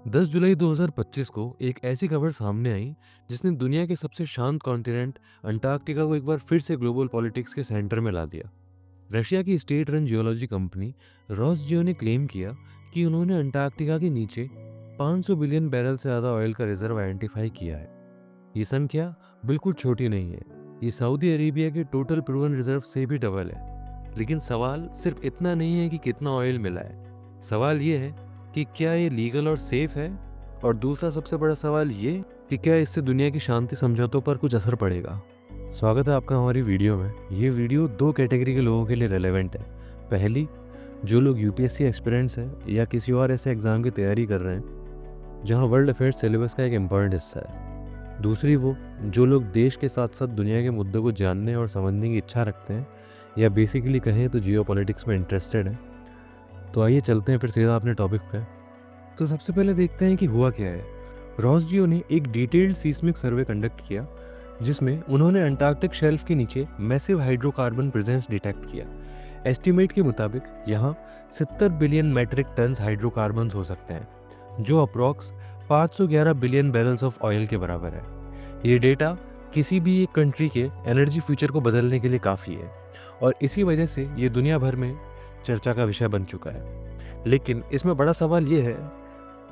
10 जुलाई 2025 को एक ऐसी खबर सामने आई जिसने दुनिया के सबसे शांत कॉन्टिनेंट अंटार्कटिका को एक बार फिर से ग्लोबल पॉलिटिक्स के सेंटर में ला दिया। रशिया की स्टेट रन जियोलॉजी कंपनी रॉसजियो ने क्लेम किया कि उन्होंने अंटार्कटिका के नीचे 500 बिलियन बैरल से ज़्यादा ऑयल का रिजर्व आइडेंटिफाई किया है। ये संख्या बिल्कुल छोटी नहीं है, ये सऊदी अरेबिया के टोटल प्रूवन रिजर्व से भी डबल है। लेकिन सवाल सिर्फ इतना नहीं है कि कितना ऑयल मिला है, सवाल ये है कि क्या ये लीगल और सेफ है। और दूसरा सबसे बड़ा सवाल ये कि क्या इससे दुनिया की शांति समझौतों पर कुछ असर पड़ेगा। स्वागत है आपका हमारी वीडियो में। ये वीडियो दो कैटेगरी के लोगों के लिए रेलेवेंट है। पहली, जो लोग यूपीएससी एक्सपीरियंस है या किसी और ऐसे एग्जाम की तैयारी कर रहे हैं जहां वर्ल्ड अफेयर्स सिलेबस का एक इम्पॉर्टेंट हिस्सा है। दूसरी वो जो लोग देश के साथ साथ दुनिया के मुद्दों को जानने और समझने की इच्छा रखते हैं या बेसिकली कहें तो जियोपॉलिटिक्स में इंटरेस्टेड हैं। तो आइए चलते हैं फिर सीधा अपने टॉपिक पे। तो सबसे पहले देखते हैं कि हुआ क्या है। रॉसजियो ने एक डिटेल्ड सीस्मिक सर्वे कंडक्ट किया जिसमें उन्होंने अंटार्कटिक शेल्फ के नीचे मैसिव हाइड्रोकार्बन प्रेजेंस डिटेक्ट किया। एस्टिमेट के मुताबिक यहाँ 70 बिलियन मैट्रिक टन्स हाइड्रोकार्बन हो सकते हैं, जो approx 511 billion barrels of oil के बराबर है। ये डेटा किसी भी एक कंट्री के एनर्जी फ्यूचर को बदलने के लिए काफ़ी है और इसी वजह से ये दुनिया भर में चर्चा का विषय बन चुका है। लेकिन इसमें बड़ा सवाल ये है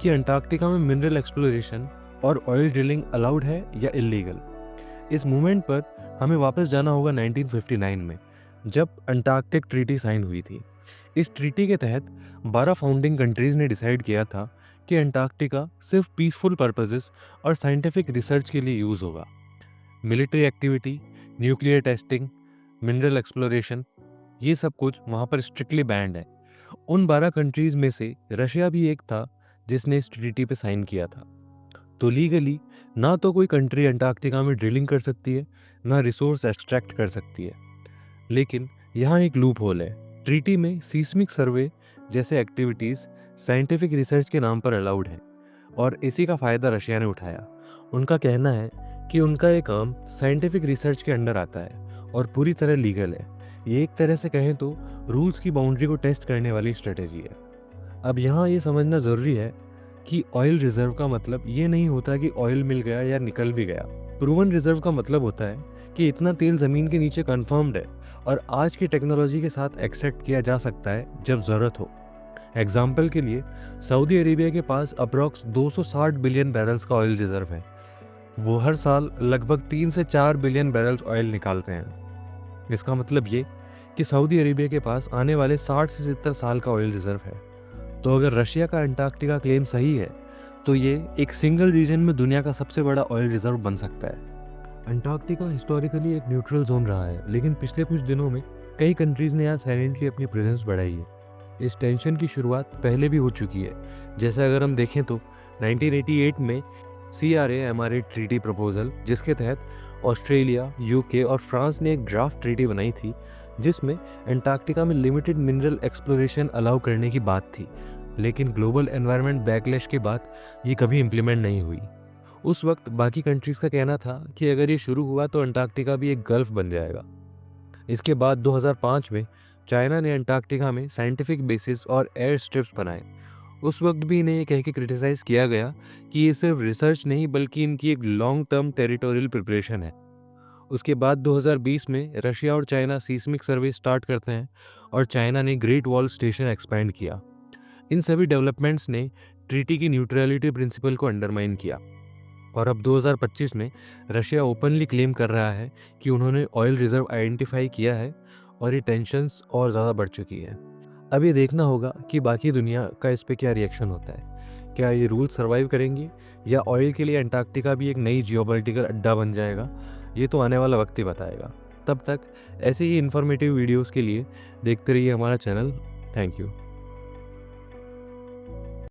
कि अंटार्कटिका में मिनरल एक्सप्लोरेशन और ऑयल ड्रिलिंग अलाउड है या इलीगल। इस मूवमेंट पर हमें वापस जाना होगा 1959 में, जब अंटार्कटिक ट्रीटी साइन हुई थी। इस ट्रीटी के तहत 12 फाउंडिंग कंट्रीज ने डिसाइड किया था कि अंटार्कटिका सिर्फ पीसफुल पर्पसेस और साइंटिफिक रिसर्च के लिए यूज़ होगा। Military activity, nuclear testing, mineral exploration, ये सब कुछ वहाँ पर स्ट्रिक्टली बैंड है। उन 12 कंट्रीज में से रशिया भी एक था जिसने इस ट्रीटी पे साइन किया था। तो लीगली ना तो कोई कंट्री अंटार्कटिका में ड्रिलिंग कर सकती है, ना रिसोर्स एक्सट्रैक्ट कर सकती है। लेकिन यहाँ एक लूप होल है। ट्रीटी में सीस्मिक सर्वे जैसे एक्टिविटीज़ साइंटिफिक रिसर्च के नाम पर अलाउड है और इसी का फ़ायदा रशिया ने उठाया। उनका कहना है कि उनका ये काम साइंटिफिक रिसर्च के अंडर आता है और पूरी तरह लीगल है। ये एक तरह से कहें तो रूल्स की बाउंड्री को टेस्ट करने वाली स्ट्रेटेजी है। अब यहाँ ये समझना ज़रूरी है कि ऑयल रिजर्व का मतलब ये नहीं होता कि ऑयल मिल गया या निकल भी गया। प्रूवन रिजर्व का मतलब होता है कि इतना तेल ज़मीन के नीचे कन्फर्म्ड है और आज की टेक्नोलॉजी के साथ एक्सेप्ट किया जा सकता है जब ज़रूरत हो। एग्जाम्पल के लिए सऊदी अरेबिया के पास अप्रॉक्स 260 बिलियन बैरल्स का ऑयल रिजर्व है। वो हर साल लगभग 3 से 4 बिलियन बैरल्स ऑयल निकालते हैं। इसका मतलब ये कि सऊदी अरेबिया के पास आने वाले 60 से 70 साल का ऑयल रिजर्व है। तो अगर रशिया का अंटार्कटिका क्लेम सही है तो ये एक सिंगल रीजन में दुनिया का सबसे बड़ा ऑयल रिजर्व बन सकता है। अंटार्कटिका हिस्टोरिकली एक न्यूट्रल जोन रहा है, लेकिन पिछले कुछ दिनों में कई कंट्रीज़ ने यहाँ साइलेंटली अपनी प्रेजेंस बढ़ाई है। इस टेंशन की शुरुआत पहले भी हो चुकी है। जैसे अगर हम देखें तो 1988 में CRA-MRA ट्रीटी प्रपोजल, जिसके तहत ऑस्ट्रेलिया, यूके और फ्रांस ने एक ड्राफ्ट ट्रीटी बनाई थी जिसमें अंटार्कटिका में लिमिटेड मिनरल एक्सप्लोरेशन अलाउ करने की बात थी। लेकिन ग्लोबल एनवायरनमेंट बैकलैश के बाद ये कभी इम्प्लीमेंट नहीं हुई। उस वक्त बाकी कंट्रीज़ का कहना था कि अगर ये शुरू हुआ तो अंटार्कटिका भी एक गल्फ बन जाएगा। इसके बाद 2005 में चाइना ने अंटार्कटिका में साइंटिफिक बेसिस और एयर स्ट्रिप्स बनाए। उस वक्त भी इन्हें ये कह के क्रिटिसाइज़ किया गया कि ये सिर्फ रिसर्च नहीं बल्कि इनकी एक लॉन्ग टर्म टेरिटोरियल प्रिपरेशन है। उसके बाद 2020 में रशिया और चाइना सीस्मिक सर्वे स्टार्ट करते हैं और चाइना ने ग्रेट वॉल स्टेशन एक्सपैंड किया। इन सभी डेवलपमेंट्स ने ट्रीटी की न्यूट्रलिटी प्रिंसिपल को अंडरमाइन किया और अब 2025 में रशिया ओपनली क्लेम कर रहा है कि उन्होंने ऑयल रिजर्व आइडेंटिफाई किया है और ये टेंशन्स और ज़्यादा बढ़ चुकी है। अब ये देखना होगा कि बाकी दुनिया का इस पे क्या रिएक्शन होता है। क्या ये रूल सर्वाइव करेंगे या ऑयल के लिए अंटार्कटिका भी एक नई जियोपॉलिटिकल अड्डा बन जाएगा, ये तो आने वाला वक्त ही बताएगा। तब तक ऐसे ही इन्फॉर्मेटिव वीडियोस के लिए देखते रहिए हमारा चैनल। Thank you.